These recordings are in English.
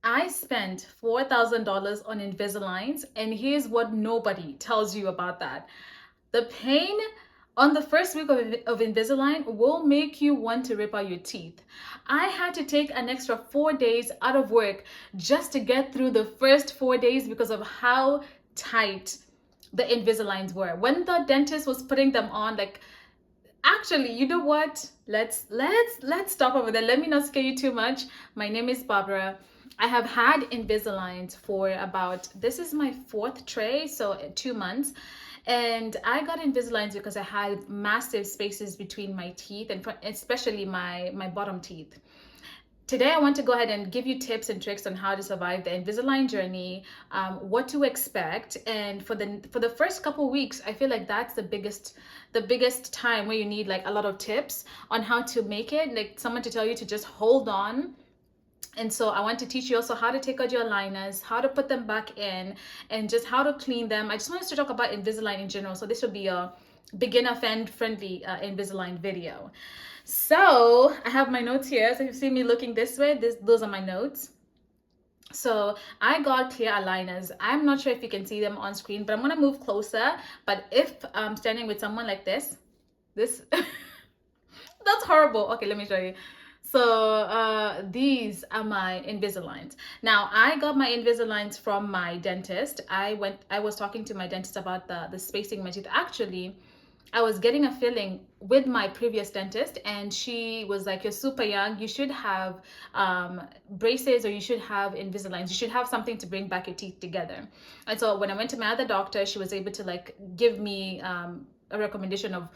I spent $4,000 on Invisaligns, and here's what nobody tells you about that. The pain on the first week of Invisalign will make you want to rip out your teeth. I had to take an extra 4 days out of work just to get through the first 4 days because of how tight the Invisaligns were. When the dentist was putting them on, like, actually, you know what? Let's stop over there. Let me not scare you too much. My name is Barbara. I have had Invisaligns for about, this is my fourth tray, so 2 months. And I got Invisaligns because I had massive spaces between my teeth, and especially my bottom teeth. Today, I want to go ahead and give you tips and tricks on how to survive the Invisalign journey, what to expect, and for the first couple weeks, I feel like that's the biggest time where you need like a lot of tips on how to make it, like someone to tell you to just hold on. And so I want to teach you also how to take out your aligners, how to put them back in, and just how to clean them. I just wanted to talk about Invisalign in general. So this will be a beginner friendly Invisalign video. So I have my notes here. So if you see me looking this way, those are my notes. So I got clear aligners. I'm not sure if you can see them on screen, but I'm gonna move closer. But if I'm standing with someone like this, that's horrible. Okay, let me show you. So these are my Invisaligns. Now I got my Invisaligns from my dentist. I was talking to my dentist about the spacing in my teeth. Actually, I was getting a filling with my previous dentist, and she was like, "You're super young. You should have braces, or you should have Invisaligns. You should have something to bring back your teeth together." And so when I went to my other doctor, she was able to like give me a recommendation of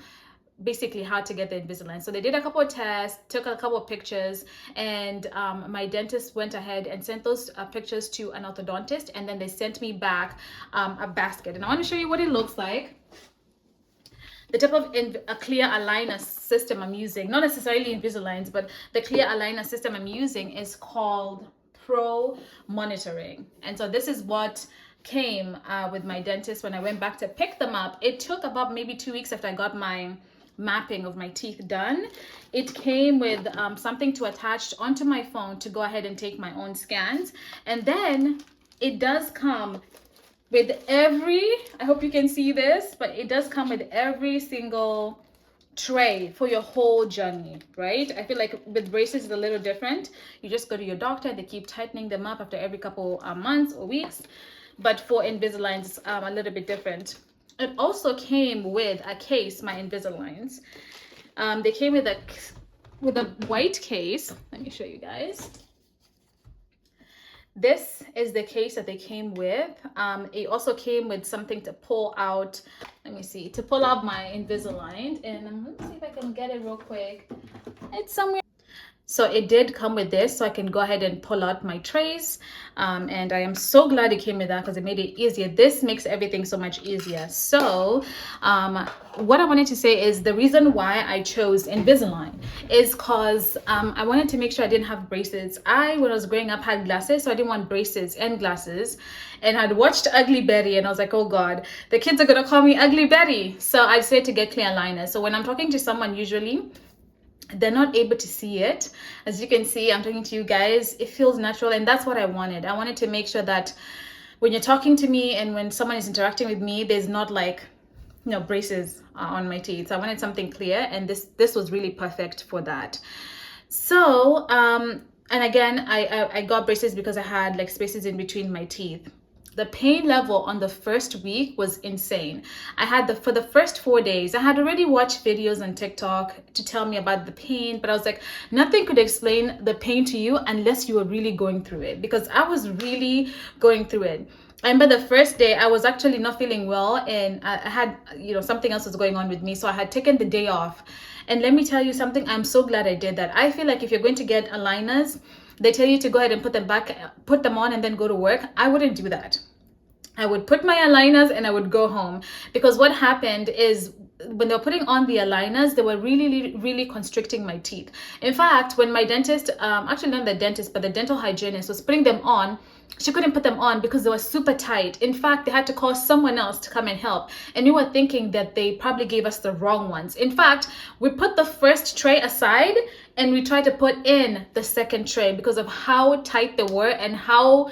basically how to get the Invisalign. So they did a couple of tests, took a couple of pictures, and my dentist went ahead and sent those pictures to an orthodontist, and then they sent me back a basket. And I want to show you what it looks like. The type of a clear aligner system I'm using, not necessarily Invisaligns, but the clear aligner system I'm using is called Pro Monitoring. And so this is what came with my dentist when I went back to pick them up. It took about maybe 2 weeks after I got my mapping of my teeth done. It came with something to attach onto my phone to go ahead and take my own scans. And then it does come with I hope you can see this, but it does come with every single tray for your whole journey, right? I feel like with braces it's a little different. You just go to your doctor, they keep tightening them up after every couple months or weeks. But for Invisaligns, it's a little bit different. It also came with a case, my Invisaligns. They came with a white case. Let me show you guys. This is the case that they came with. It also came with something to pull out. Let me see, to pull out my Invisalign. And let me see if I can get it real quick. It's somewhere. So it did come with this, so I can go ahead and pull out my trays. And I am so glad it came with that because it made it easier. This makes everything so much easier. So what I wanted to say is the reason why I chose Invisalign is because I wanted to make sure I didn't have braces. When I was growing up, had glasses, so I didn't want braces and glasses. And I'd watched Ugly Betty, and I was like, oh God, the kids are going to call me Ugly Betty. So I decided to get clear aligners. So when I'm talking to someone, usually they're not able to see it. As you can see, I'm talking to you guys, it feels natural, and that's what I wanted. I wanted to make sure that when you're talking to me and when someone is interacting with me, there's not like, braces on my teeth. So I wanted something clear, and this was really perfect for that. So and again, I got braces because I had like spaces in between my teeth. The pain level on the first week was insane. For the first 4 days, I had already watched videos on TikTok to tell me about the pain, but I was like, nothing could explain the pain to you unless you were really going through it, because I was really going through it. I remember the first day I was actually not feeling well, and I had, something else was going on with me. So I had taken the day off. And let me tell you something, I'm so glad I did that. I feel like if you're going to get aligners, they tell you to go ahead and put them on and then go to work. I wouldn't do that. I would put my aligners and I would go home, because what happened is when they were putting on the aligners, they were really, really constricting my teeth. In fact, when my dentist, actually not the dentist, but the dental hygienist was putting them on, she couldn't put them on because they were super tight. In fact, they had to call someone else to come and help. And we were thinking that they probably gave us the wrong ones. In fact, we put the first tray aside and we tried to put in the second tray because of how tight they were and how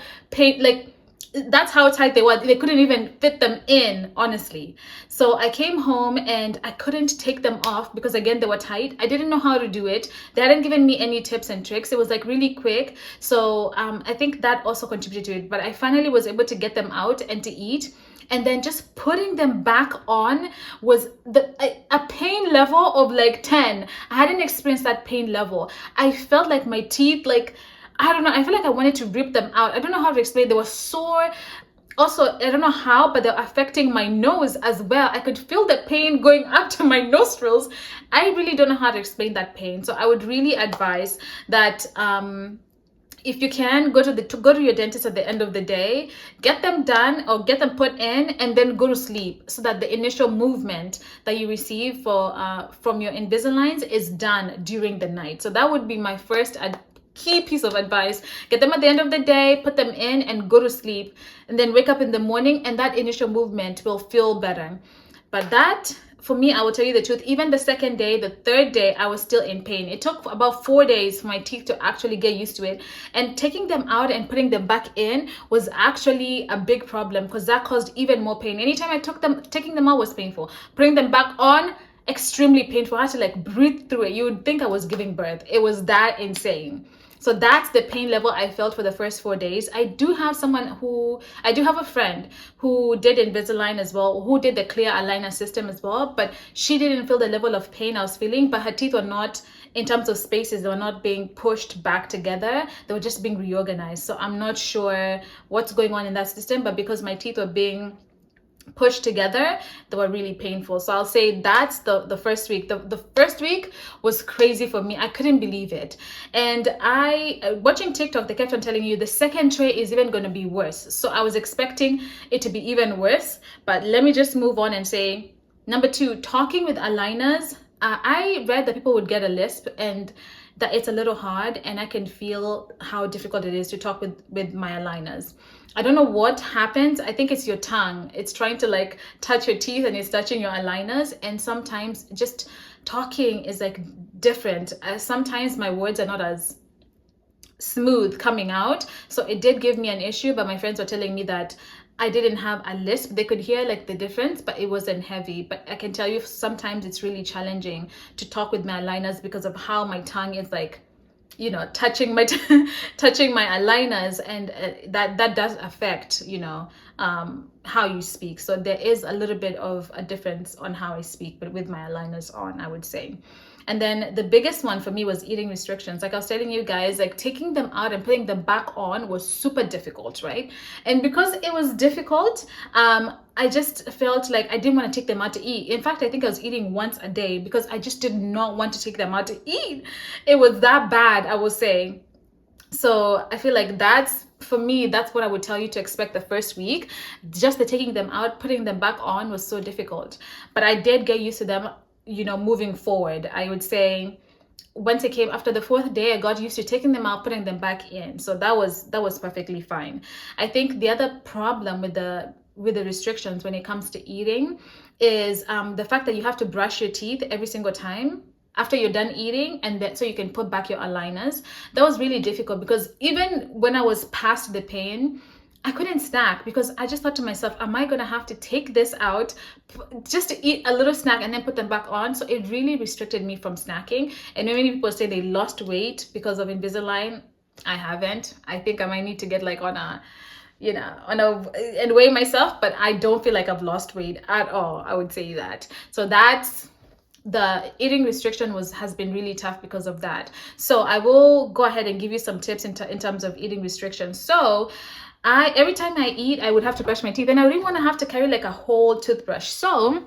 that's how tight they were. They couldn't even fit them in, honestly. So I came home and I couldn't take them off because, again, they were tight. I didn't know how to do it. They hadn't given me any tips and tricks. It was like really quick. So I think that also contributed to it. But I finally was able to get them out and to eat. And then just putting them back on was a pain level of like 10. I hadn't experienced that pain level. I felt like my teeth, like, I don't know, I feel like I wanted to rip them out. I don't know how to explain. They were sore. Also, I don't know how, but they're affecting my nose as well. I could feel the pain going up to my nostrils. I really don't know how to explain that pain. So I would really advise that if you can, go to your dentist at the end of the day, get them done or get them put in, and then go to sleep so that the initial movement that you receive from your Invisaligns is done during the night. So that would be my first key piece of advice. Get them at the end of the day, put them in, and go to sleep, and then wake up in the morning, and that initial movement will feel better. But that, for me, I will tell you the truth, even the second day, the third day, I was still in pain. It took about 4 days for my teeth to actually get used to it. And taking them out and putting them back in was actually a big problem because that caused even more pain. Anytime I took them, taking them out was painful. Putting them back on, extremely painful. I had to like breathe through it. You would think I was giving birth. It was that insane. So that's the pain level I felt for the first 4 days. I do have a friend who did Invisalign as well, who did the clear aligner system as well, but she didn't feel the level of pain I was feeling, but her teeth were not, in terms of spaces, they were not being pushed back together. They were just being reorganized. So I'm not sure what's going on in that system, but because my teeth were being pushed together, they were really painful. So I'll say that's the first week. The first week was crazy for me. I couldn't believe it. And watching TikTok, they kept on telling you the second tray is even going to be worse. So I was expecting it to be even worse. But let me just move on and say, number 2, talking with aligners. I read that people would get a lisp and that it's a little hard, and I can feel how difficult it is to talk with my aligners. I don't know what happens. I think it's your tongue. It's trying to like touch your teeth and it's touching your aligners. And sometimes just talking is like different. Sometimes my words are not as smooth coming out. So it did give me an issue, but my friends were telling me that I didn't have a lisp. They could hear like the difference, but it wasn't heavy. But I can tell you sometimes it's really challenging to talk with my aligners because of how my tongue is like, you know, touching my aligners, and that does affect, you know, how you speak. So there is a little bit of a difference on how I speak, but with my aligners on, I would say. And then the biggest one for me was eating restrictions. Like I was telling you guys, like taking them out and putting them back on was super difficult, right? And because it was difficult, I just felt like I didn't want to take them out to eat. In fact, I think I was eating once a day because I just did not want to take them out to eat. It was that bad, I will say. So I feel like for me, that's what I would tell you to expect the first week. Just the taking them out, putting them back on was so difficult. But I did get used to them, you know, moving forward. I would say once it came after the 4th day, I got used to taking them out, putting them back in. So that was perfectly fine. I think the other problem with the restrictions when it comes to eating is the fact that you have to brush your teeth every single time after you're done eating, and so you can put back your aligners. That was really difficult because even when I was past the pain, I couldn't snack because I just thought to myself, am I going to have to take this out just to eat a little snack and then put them back on? So it really restricted me from snacking. And many people say they lost weight because of Invisalign. I haven't. I think I might need to get like and weigh myself, but I don't feel like I've lost weight at all. I would say that. So that's the eating restriction has been really tough because of that. So I will go ahead and give you some tips in terms of eating restriction. So every time I eat, I would have to brush my teeth, and I didn't want to have to carry like a whole toothbrush. So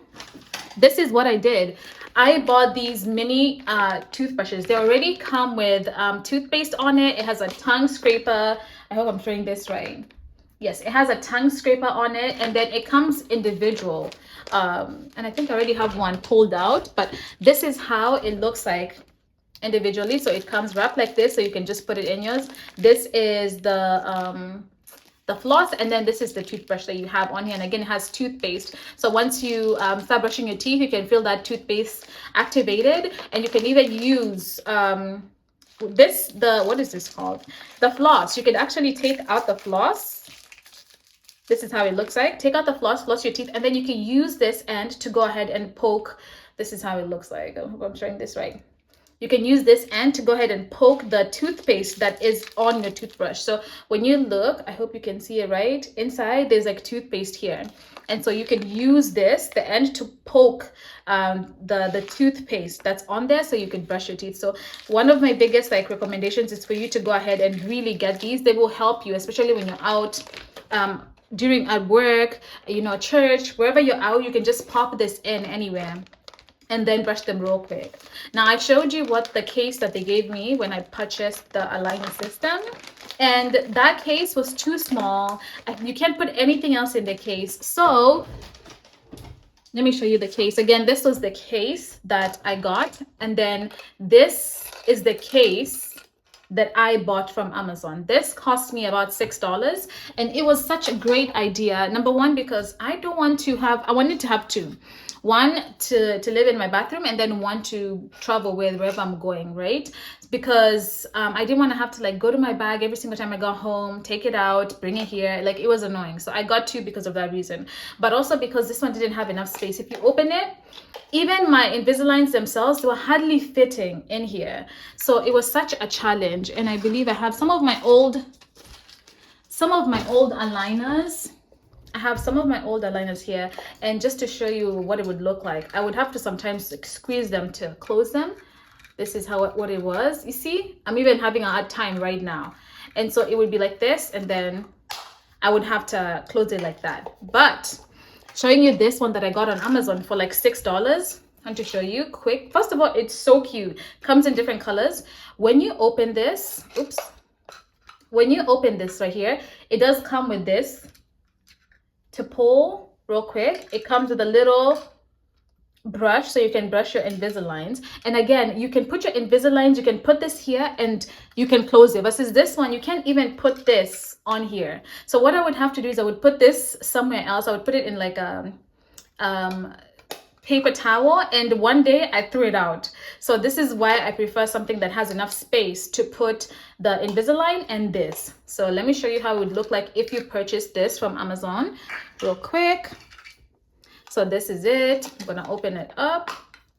this is what I did. I bought these mini toothbrushes. They already come with toothpaste on it. It has a tongue scraper. I hope I'm showing this right. Yes, it has a tongue scraper on it, and then it comes individual. And I think I already have one pulled out, but this is how it looks like individually. So it comes wrapped like this, so you can just put it in yours. This is the the floss, and then this is the toothbrush that you have on here. And again, it has toothpaste. So once you start brushing your teeth, you can feel that toothpaste activated, and you can even use what is this called? The floss. You can actually take out the floss. This is how it looks like. Take out the floss, floss your teeth, and then you can use this end to go ahead and poke. This is how it looks like. I hope I'm showing this right. You can use this end to go ahead and poke the toothpaste that is on your toothbrush. So when you look, I hope you can see it right. Inside, there's like toothpaste here. And so you can use this, the end, to poke the toothpaste that's on there so you can brush your teeth. So one of my biggest like recommendations is for you to go ahead and really get these. They will help you, especially when you're out during at work, you know, church, wherever you're out. You can just pop this in anywhere and then brush them real quick. Now, I showed you what the case that they gave me when I purchased the aligner system, and that case was too small. You can't put anything else in the case. So let me show you the case. Again, this was the case that I got, and then this is the case that I bought from Amazon. This cost me about $6, and it was such a great idea. Number one, because I wanted to have two. One to live in my bathroom, and then one to travel with wherever I'm going, right? Because I didn't want to have to like go to my bag every single time I got home, take it out, bring it here. Like, it was annoying. So I got two because of that reason, but also because this one didn't have enough space. If you open it, even my Invisaligns themselves, they were hardly fitting in here. So it was such a challenge. And I believe I have some of my old aligners. I have some of my old aligners here, and just to show you what it would look like, I would have to sometimes like squeeze them to close them. This is what it was. You see, I'm even having a hard time right now. And so it would be like this, and then I would have to close it like that. But showing you this one that I got on Amazon for like $6. I want to show you quick. First of all, it's so cute. Comes in different colors. When you open this, when you open this right here, it does come with this to pull real quick. It comes with a little brush so you can brush your Invisaligns. And again, you can put your Invisaligns, you can put this here and you can close it. Versus this one, you can't even put this on here. So what I would have to do is I would put this somewhere else. I would put it in like a paper towel, and one day I threw it out. So this is why I prefer something that has enough space to put the Invisalign and this. So let me show you how it would look like if you purchase this from Amazon real quick. So this is it. I'm gonna open it up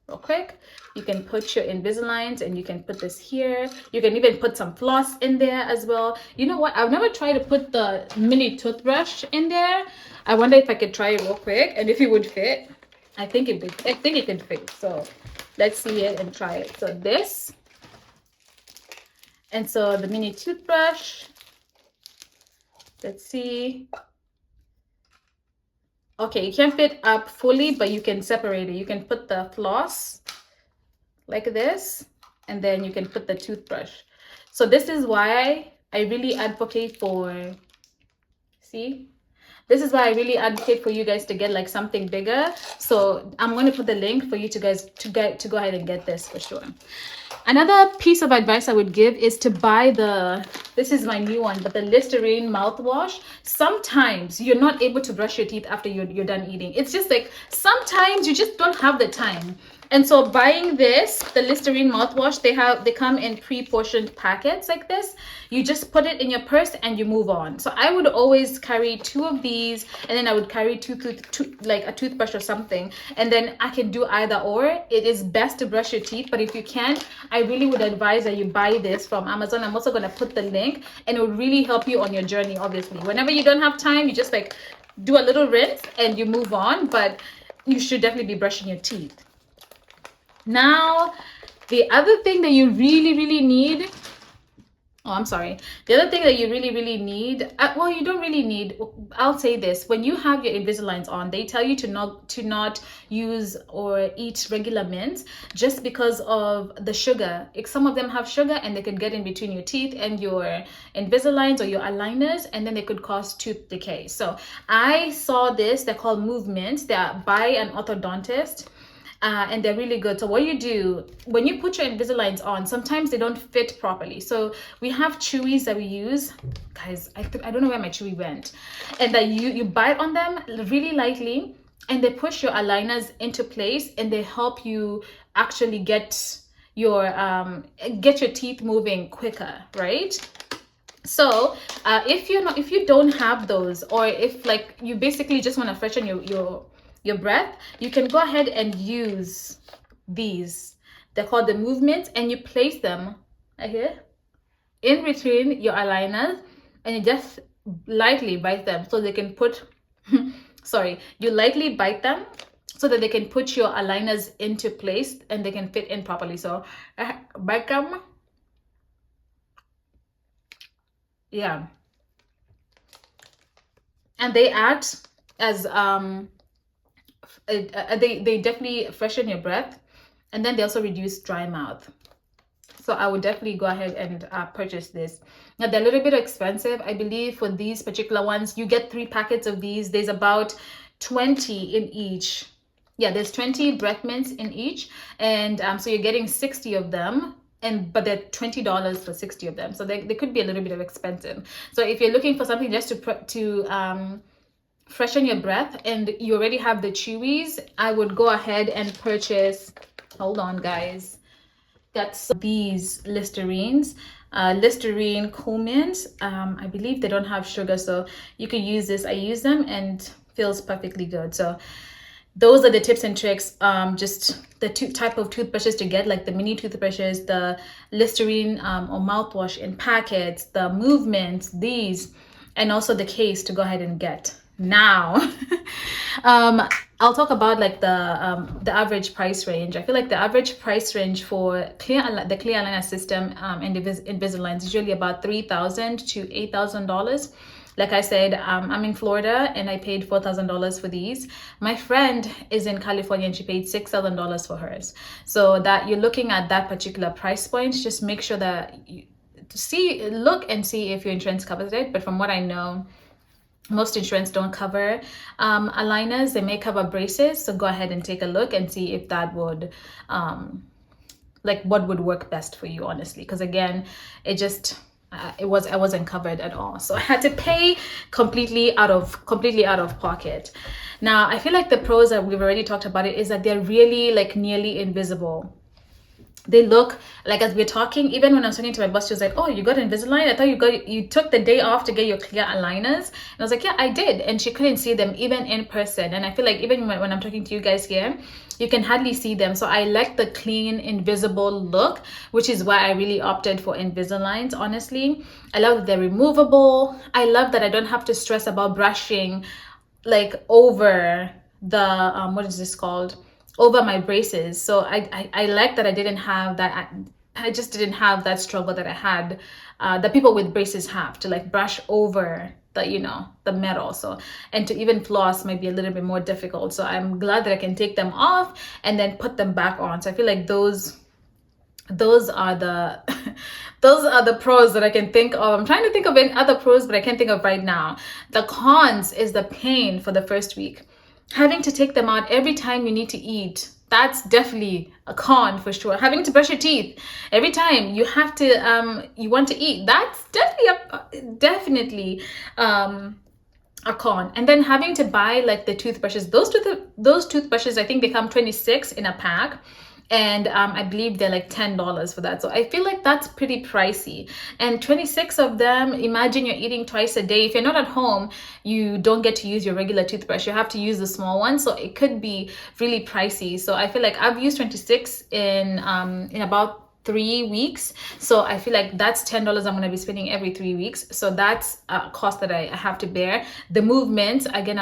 real quick. You can put your Invisaligns, and you can put this here. You can even put some floss in there as well. You know what? I've never tried to put the mini toothbrush in there. I wonder if I could try it real quick and if it would fit. I think it could fit. So let's see it and try it. So this, and so the mini toothbrush. Let's see. Okay, you can't fit up fully, but you can separate it. You can put the floss like this, and then you can put the toothbrush. So this is why I really advocate for, see? This is why I really advocate for you guys to get like something bigger. So I'm going to put the link for you to guys to go ahead and get this for sure. Another piece of advice I would give is to buy this is my new one, but the Listerine mouthwash. Sometimes you're not able to brush your teeth after you're done eating. It's just like sometimes you just don't have the time. And so buying this, the Listerine mouthwash, they come in pre-portioned packets like this. You just put it in your purse and you move on. So I would always carry 2 of these, and then I would carry two like a toothbrush or something, and then I can do either or. It is best to brush your teeth, but if you can't, I really would advise that you buy this from Amazon. I'm also going to put the link, and it will really help you on your journey. Obviously, whenever you don't have time, you just like do a little rinse and you move on, but you should definitely be brushing your teeth. Now, the other thing that you really need, the other thing that you really need, well, you don't really need, I'll say this, when you have your Invisaligns on, they tell you to not use or eat regular mints just because of the sugar. Some of them have sugar, and they could get in between your teeth and your Invisaligns or your aligners, and then they could cause tooth decay. So I saw this, they're called Movements. They're by an orthodontist. and they're really good. So what you do when you put your Invisaligns on, sometimes they don't fit properly. So we have chewies that we use, guys. I don't know where my chewy went, and that you bite on them really lightly, and they push your aligners into place, and they help you actually get your teeth moving quicker, right? So if you don't have those, or if like you basically just want to freshen your breath, you can go ahead and use these. They're called the movements, and you place them right here in between your aligners, and you just lightly bite them so they can put sorry, you lightly bite them so that they can put your aligners into place and they can fit in properly. So bite them. Yeah, and they act as they definitely freshen your breath, and then they also reduce dry mouth. So I would definitely go ahead and purchase this. Now they're a little bit expensive. I believe for these particular ones, you get 3 packets of these. There's about 20 in each. Yeah, there's 20 breath mints in each, and so you're getting 60 of them. But they're $20 for 60 of them, so they could be a little bit of expensive. So if you're looking for something just to freshen your breath, and you already have the chewies, I would go ahead and purchase, hold on guys, that's these Listerines, Listerine Cool-Mints. I believe they don't have sugar, so you could use this. I use them and feels perfectly good. So those are the tips and tricks. Just the type of toothbrushes to get, like the mini toothbrushes, the Listerine or mouthwash in packets, the movements, these, and also the case to go ahead and get. Now I'll talk about like the average price range. I feel like the average price range for the clear aligner system and Invisalign is usually about $3,000 to $8,000. Like I said, I'm in Florida and I paid $4,000 for these. My friend is in California and she paid $6,000 for hers. So that you're looking at that particular price point, just make sure that you look and see if your insurance covers it. But from what I know, most insurance don't cover aligners. They may cover braces. So go ahead and take a look and see if that would like what would work best for you, honestly. Because again, I wasn't covered at all, so I had to pay completely out of pocket. Now I feel like the pros that we've already talked about it is that they're really like nearly invisible. They look like, as we're talking, even when I was talking to my boss, she was like, oh, you got Invisalign? I thought you took the day off to get your clear aligners. And I was like, yeah, I did. And she couldn't see them even in person. And I feel like even when I'm talking to you guys here, you can hardly see them. So I like the clean, invisible look, which is why I really opted for Invisaligns, honestly. I love that they're removable. I love that I don't have to stress about brushing like over the, what is this called? Over my braces. So I like that I didn't have that. I just didn't have that struggle that I had, that people with braces have to like brush over the metal. So, and to even floss might be a little bit more difficult. So I'm glad that I can take them off and then put them back on. So I feel like those are the those are the pros that I can think of. I'm trying to think of any other pros, but I can't think of right now. The cons is the pain for the first week. Having to take them out every time you need to eat, that's definitely a con for sure. Having to brush your teeth every time you have to you want to eat, that's definitely a con. And then having to buy like the toothbrushes, those toothbrushes, I think they come 26 in a pack. And I believe they're like $10 for that. So I feel like that's pretty pricey. And 26 of them, imagine you're eating twice a day. If you're not at home, you don't get to use your regular toothbrush. You have to use the small one. So it could be really pricey. So I feel like I've used 26 in about 3 weeks. So I feel like that's $10 I'm going to be spending every 3 weeks. So that's a cost that I have to bear. The movements, again,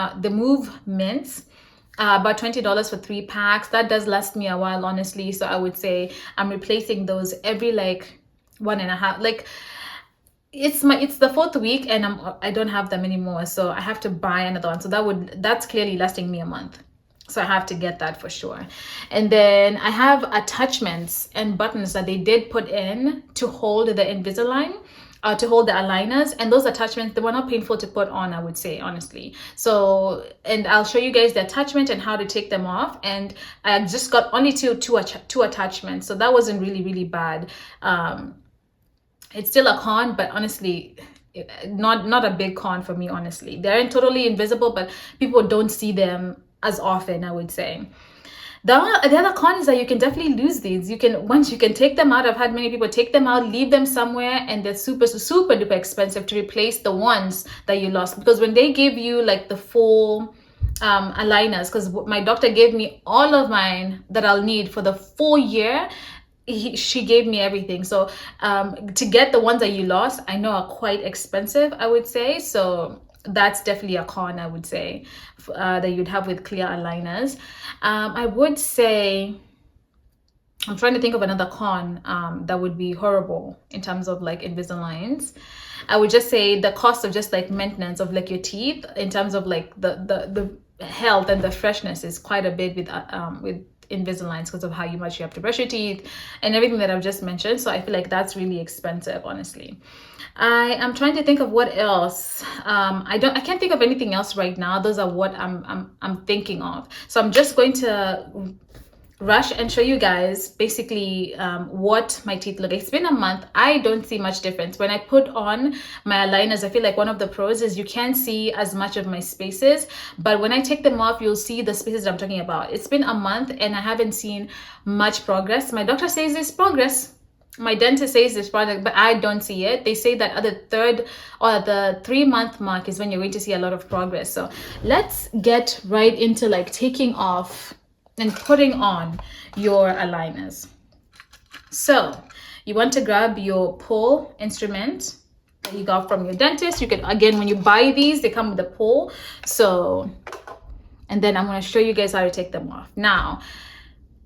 about $20 for 3 packs. That does last me a while, honestly. So I would say I'm replacing those every like 1.5. Like it's the 4th week and I don't have them anymore. So I have to buy another one. So that's clearly lasting me a month. So I have to get that for sure. And then I have attachments and buttons that they did put in to hold the Invisalign. to hold the aligners, and those attachments, they were not painful to put on, I would say, honestly. So, and I'll show you guys the attachment and how to take them off. And I just got only two attachments, so that wasn't really bad. It's still a con, but honestly, not a big con for me, honestly. They aren't totally invisible, but people don't see them as often, I would say. The other con is that you can definitely lose these. Once you can take them out. I've had many people take them out, leave them somewhere, and they're super duper expensive to replace the ones that you lost. Because when they give you like the full aligners, because my doctor gave me all of mine that I'll need for the full year, she gave me everything. So to get the ones that you lost, I know are quite expensive, I would say. So that's definitely a con, I would say, that you'd have with clear aligners. I would say, I'm trying to think of another con that would be horrible in terms of like Invisaligns. I would just say the cost of just like maintenance of like your teeth, in terms of like the health and the freshness, is quite a bit with Invisaligns, because of how much you have to brush your teeth and everything that I've just mentioned. So I feel like that's really expensive, honestly. I am trying to think of what else. I can't think of anything else right now. Those are what I'm thinking of. So I'm just going to rush and show you guys basically what my teeth look like. It's been a month. I don't see much difference. When I put on my aligners, I feel like one of the pros is you can't see as much of my spaces, but when I take them off, you'll see the spaces that I'm talking about. It's been a month and I haven't seen much progress. My doctor says there's progress. My dentist says this product, but I don't see it. They say that at the 3rd or the 3-month mark is when you're going to see a lot of progress. So let's get right into like taking off and putting on your aligners. So you want to grab your pull instrument that you got from your dentist. You can, again, when you buy these, they come with a pull. So, and then I'm going to show you guys how to take them off. Now,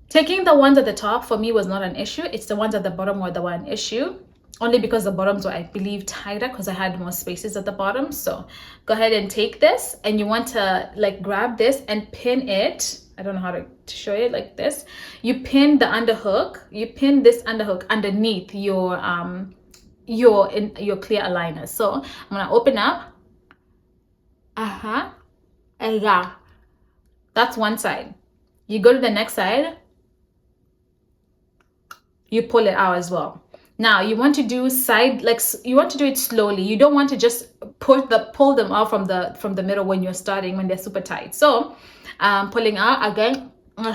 taking the ones at the top for me was not an issue. It's the ones at the bottom were an issue, only because the bottoms were, I believe, tighter because I had more spaces at the bottom. So go ahead and take this, and you want to like grab this and pin it. I don't know how to show it like this. You pin the underhook. You pin this underhook underneath your clear aligners. So I'm gonna open up. And yeah, that's one side. You go to the next side. You pull it out as well. Now you want to do you want to do it slowly. You don't want to just pull them out from the middle when you're starting, when they're super tight. So pulling out again, and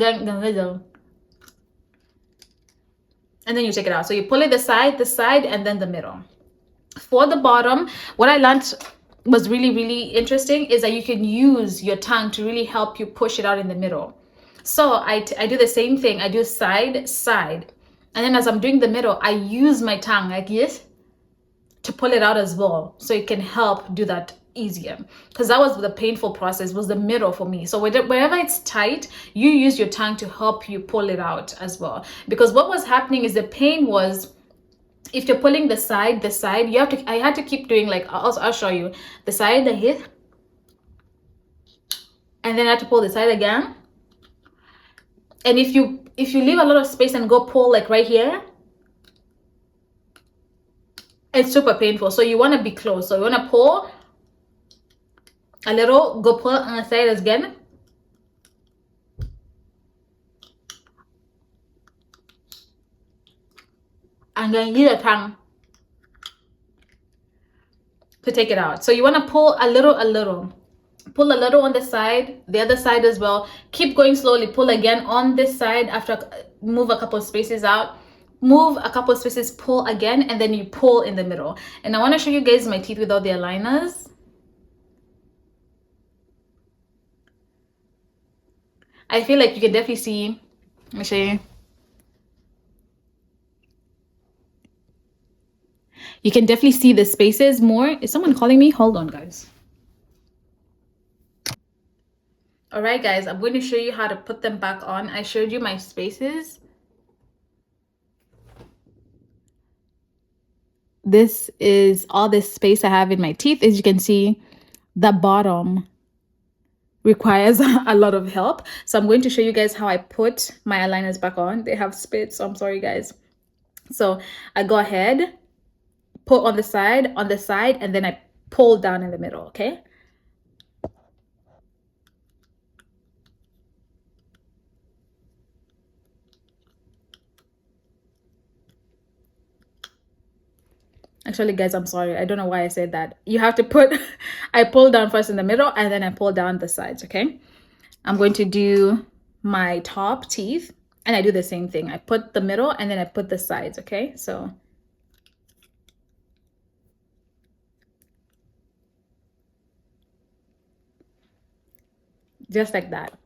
then the middle, and then you take it out. So you pull it the side, and then the middle. For the bottom, what I learned was really interesting is that you can use your tongue to really help you push it out in the middle. So I do the same thing. I do side, and then as I'm doing the middle, I use my tongue like this to pull it out as well, so it can help do that easier, because that was the painful process, was the middle for me. So wherever it's tight, you use your tongue to help you pull it out as well, because what was happening is the pain was, if you're pulling the side, I had to keep doing like, I'll show you the side, the hip, and then I had to pull the side again. And if you leave a lot of space and go pull like right here, it's super painful. So you want to be close. So you want to pull a little, go pull on the side again, and then use the tongue to take it out. So you want to pull a little. Pull a little on the side, the other side as well. Keep going slowly. Pull again on this side. After, move a couple of spaces out. Move a couple of spaces, pull again, and then you pull in the middle. And I want to show you guys my teeth without the aligners. I feel like you can definitely see. Let me show you. You can definitely see the spaces more. Is someone calling me? Hold on, guys. All right, guys, I'm going to show you how to put them back on. I showed you my spaces. This is all this space I have in my teeth. As you can see, the bottom requires a lot of help. So I'm going to show you guys how I put my aligners back on. They have spit, so I'm sorry, guys. So I go ahead, pull on the side, and then I pull down in the middle, okay? Actually, guys, I'm sorry. I don't know why I said that. You have to put, I pull down first in the middle and then I pull down the sides, okay? I'm going to do my top teeth and I do the same thing. I put the middle and then I put the sides, okay? So just like that.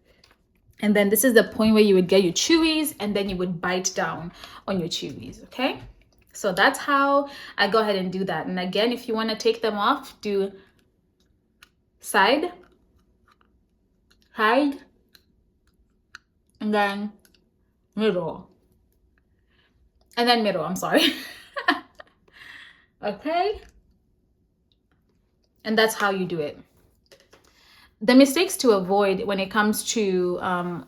And then this is the point where you would get your chewies and then you would bite down on your chewies, okay? So that's how I go ahead and do that. And again, if you want to take them off, do side, side, and then middle. And then middle, I'm sorry. Okay? And that's how you do it. The mistakes to avoid when it comes to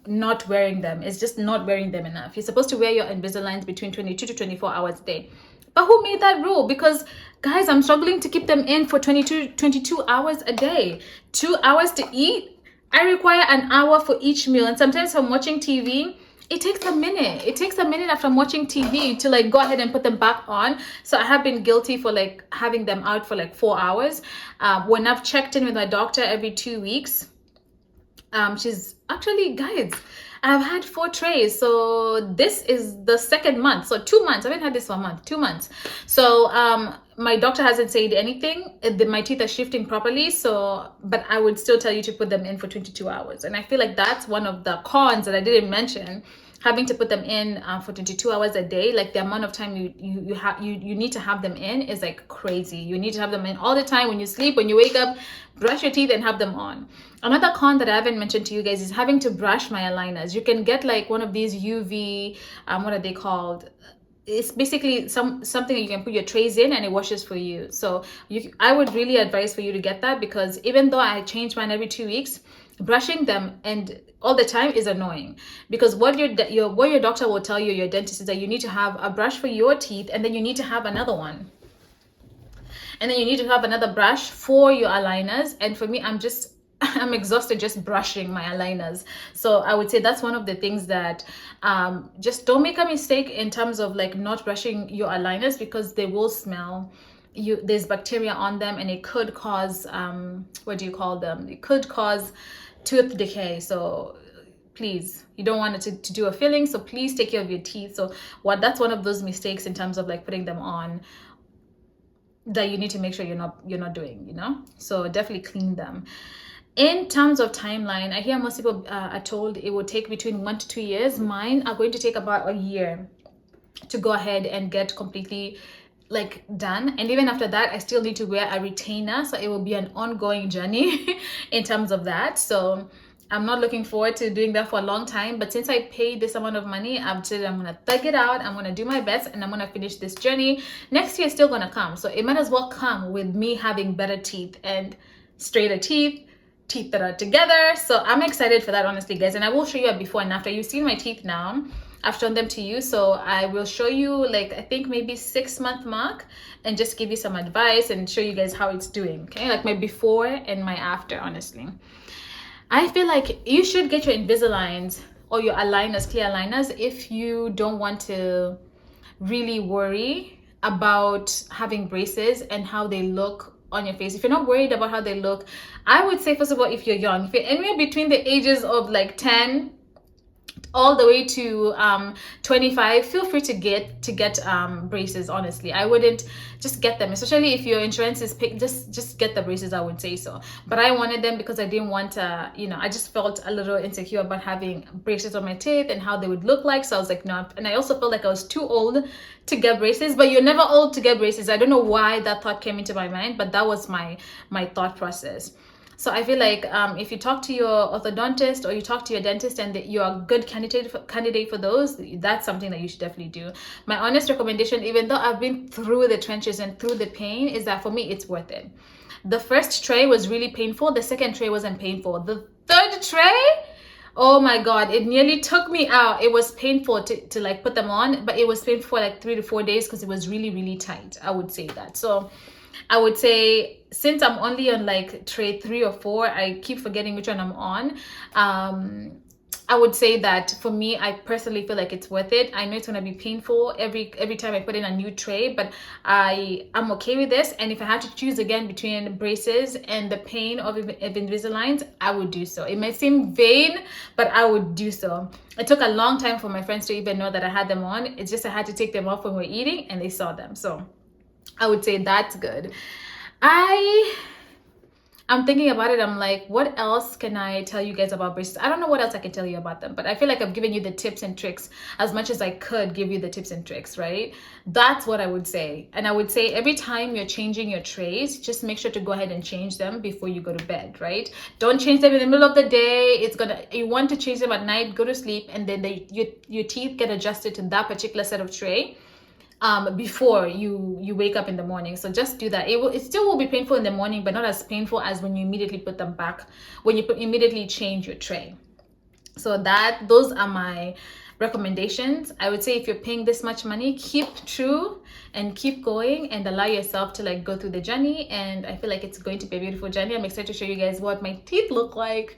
not wearing them is just not wearing them enough. You're supposed to wear your Invisaligns between 22 to 24 hours a day. But who made that rule? Because guys, I'm struggling to keep them in for 22 hours a day. 2 hours to eat. I require an hour for each meal. And sometimes if I'm watching TV, it takes a minute. It takes a minute after I'm watching TV to like go ahead and put them back on. So I have been guilty for like having them out for like 4 hours. When I've checked in with my doctor every 2 weeks, she's actually, guys, I've had 4 trays. So this is the second month. So 2 months. I haven't had this for a month, 2 months. So my doctor hasn't said anything. My teeth are shifting properly. So, but I would still tell you to put them in for 22 hours. And I feel like that's one of the cons that I didn't mention. Having to put them in for 22 hours a day, like the amount of time you need to have them in is like crazy. You need to have them in all the time. When you sleep, when you wake up, brush your teeth and have them on. Another con that I haven't mentioned to you guys is having to brush my aligners. You can get like one of these UV, what are they called? It's basically something you can put your trays in and it washes for you. So I would really advise for you to get that, because even though I change mine every 2 weeks, brushing them and all the time is annoying, because what your doctor will tell you, your dentist, is that you need to have a brush for your teeth and then you need to have another one. And then you need to have another brush for your aligners. And for me, I'm exhausted just brushing my aligners. So I would say that's one of the things that just don't make a mistake in terms of like not brushing your aligners, because they will smell. There's bacteria on them and it could cause what do you call them? It could cause tooth decay. So please, you don't want it to do a filling. So please take care of your teeth. So that's one of those mistakes in terms of like putting them on that you need to make sure you're not doing, so definitely clean them. In terms of timeline, I hear most people are told it will take between 1 to 2 years. Mine are going to take about a year to go ahead and get completely like done. And even after that, I still need to wear a retainer, so it will be an ongoing journey in terms of that. So I'm not looking forward to doing that for a long time, but since I paid this amount of money, I've said I'm gonna thug it out, I'm gonna do my best, and I'm gonna finish this journey. Next year is still gonna come, so it might as well come with me having better teeth and straighter teeth that are together. So I'm excited for that, honestly, guys. And I will show you a before and after. You've seen my teeth now, I've shown them to you, so I will show you like I think maybe 6-month mark and just give you some advice and show you guys how it's doing, okay? Like my before and my after, honestly. I feel like you should get your Invisaligns or your aligners, clear aligners, if you don't want to really worry about having braces and how they look on your face. If you're not worried about how they look, I would say, first of all, if you're young, if you're anywhere between the ages of like 10 all the way to 25, feel free to get braces. Honestly, I wouldn't, just get them, especially if your insurance is picked. Just get the braces, I would say so. But I wanted them because I didn't want to, I just felt a little insecure about having braces on my teeth and how they would look like. So I was like, no. And I also felt like I was too old to get braces. But you're never old to get braces. I don't know why that thought came into my mind, but that was my thought process. So I feel like if you talk to your orthodontist or you talk to your dentist and you're a good candidate for those, that's something that you should definitely do. My honest recommendation, even though I've been through the trenches and through the pain, is that for me, it's worth it. The first tray was really painful. The second tray wasn't painful. The third tray, Oh my God, it nearly took me out. It was painful to like put them on, but it was painful for like 3 to 4 days because it was really, really tight. I would say that. So I would say since I'm only on like tray 3 or 4, I keep forgetting which one I'm on. I would say that for me, I personally feel like it's worth it. I know it's gonna be painful every time I put in a new tray, but I'm okay with this. And if I had to choose again between braces and the pain of Invisaligns, I would do so. It may seem vain, but I would do so. It took a long time for my friends to even know that I had them on. It's just I had to take them off when we were eating, and they saw them. So I would say that's good. I'm thinking about it. I'm like, what else can I tell you guys about braces? I don't know what else I can tell you about them, but I feel like I've given you the tips and tricks as much as I could give you the tips and tricks, right? That's what I would say. And I would say every time you're changing your trays, just make sure to go ahead and change them before you go to bed, right? Don't change them in the middle of the day. You want to change them at night, go to sleep, and then your teeth get adjusted to that particular set of tray before you wake up in the morning. So just do that. It still will be painful in the morning, but not as painful as when you immediately put them back, when you immediately change your tray. So those are my recommendations. I would say if you're paying this much money, keep true and keep going and allow yourself to like go through the journey. And I feel like it's going to be a beautiful journey. I'm excited to show you guys what my teeth look like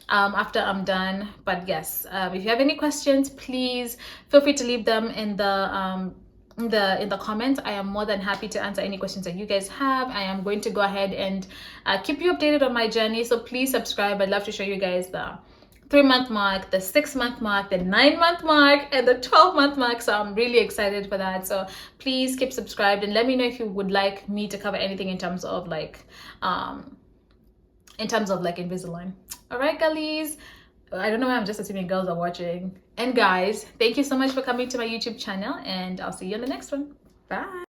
after I'm done. But yes, if you have any questions, please feel free to leave them in the comments. I am more than happy to answer any questions that you guys have. I am going to go ahead and keep you updated on my journey, so please subscribe. I'd love to show you guys the 3-month mark, the 6-month mark, the 9-month mark, and the 12-month mark. So I'm really excited for that. So please keep subscribed and let me know if you would like me to cover anything in terms of like Invisalign. All right, girlies. I don't know why I'm just assuming girls are watching. And guys, thank you so much for coming to my YouTube channel, and I'll see you on the next one. Bye.